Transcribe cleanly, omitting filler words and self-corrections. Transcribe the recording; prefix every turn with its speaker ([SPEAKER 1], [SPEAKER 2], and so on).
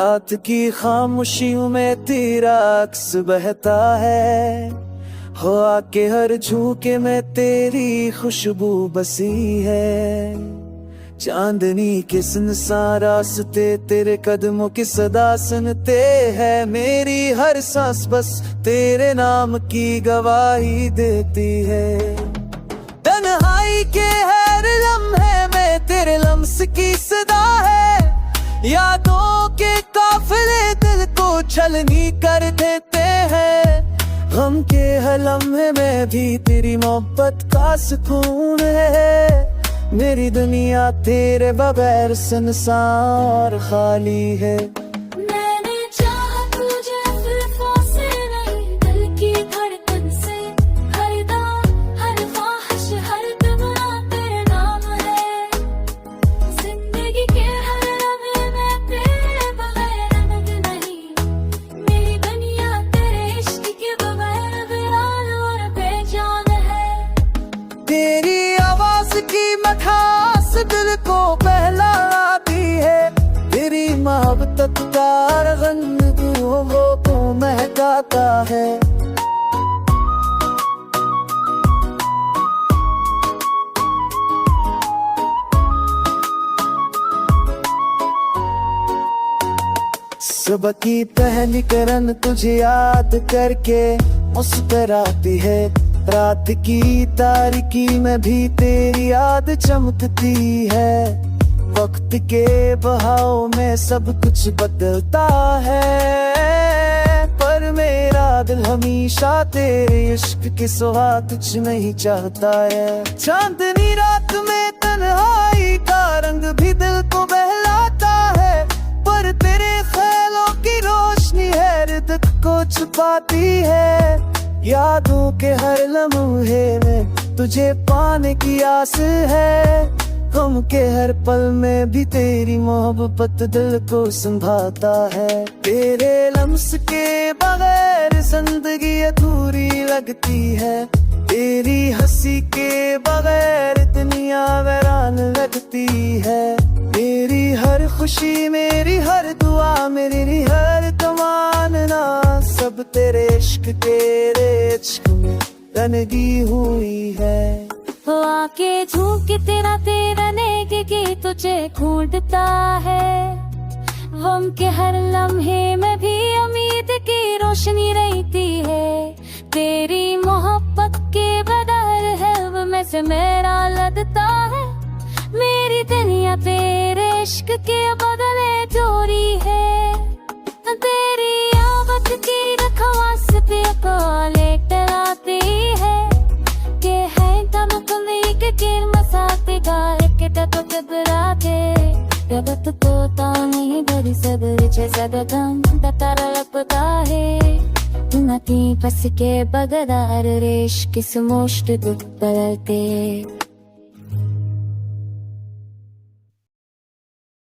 [SPEAKER 1] रात की खामोशियों में तेरा अक्स बहता है, हो आके हर झूके में तेरी खुशबू बसी है। चांदनी के सुनसान रास्ते तेरे कदमों की सदा सुनते हैं, मेरी हर सांस बस तेरे नाम की गवाही देती है। तन्हाई के हर लम्हे में तेरे लम्स की सदा है, यादों के काफिले दिल को छलनी कर देते हैं। गम के हर लम्हे में भी तेरी मोहब्बत का सुकून है, मेरी दुनिया तेरे बगैर सुनसान खाली है।
[SPEAKER 2] मैंने चाहा तुझे अल्फाज़ से नहीं, दिल की धड़कन से, हर दाम हर ख्वाहिश हर तमन्ना तेरे नाम है। जिंदगी के हर लम्हे में तेरे बगैर रंग नहीं, मेरी दुनिया तेरे इश्क के बगैर वीरान और बेजान है।
[SPEAKER 1] तेरी आवाज की मठास दिल को बहलाती है, तेरी मोहब्बत का रंग रूहों को महकाता है। सुबह की पहली किरण तुझे याद करके मुस्कुराती है, रात की तारीकी में भी तेरी याद चमकती है। वक्त के बहाव में सब कुछ बदलता है, पर मेरा दिल हमेशा तेरे इश्क के सिवा कुछ नहीं चाहता है। चांदनी रात में तन्हाई का रंग भी दिल को बहलाता है, पर तेरे ख्यालों की रोशनी है दुख को छुपाती है। यादों के हर लम्हे में तुझे पाने की आस है, गम के हर पल में भी तेरी मोहब्बत दिल को संभालता है। तेरे लम्स के बगैर जिंदगी अधूरी लगती है, तेरी हंसी के बगैर दुनिया वीरान लगती है। मेरी हर खुशी मेरी हर दुआ मेरी हर तमन्ना सब तेरे इश्क में तनगी हुई है।
[SPEAKER 2] वो आके झूक तेरा तेरा नेक की तुझे ढूंढता है, गम के हर लम्हे में भी उम्मीद की रोशनी रहती है। तेरी मोहब्बत के बदर है वो में से मेरा लगता है, मेरी दुनिया तेरे इश्क के बदले चोरी है। तेरी आवाज़ की रखवास पे कॉले टराती है, के है तब तुम्हें के किर मसाते गाए के तो घबराते जब तो नहीं बड़ी सब्र छे सदगम तारा लगता है। नती बस के बगदार रेश किस मोस्ट दुख बदलते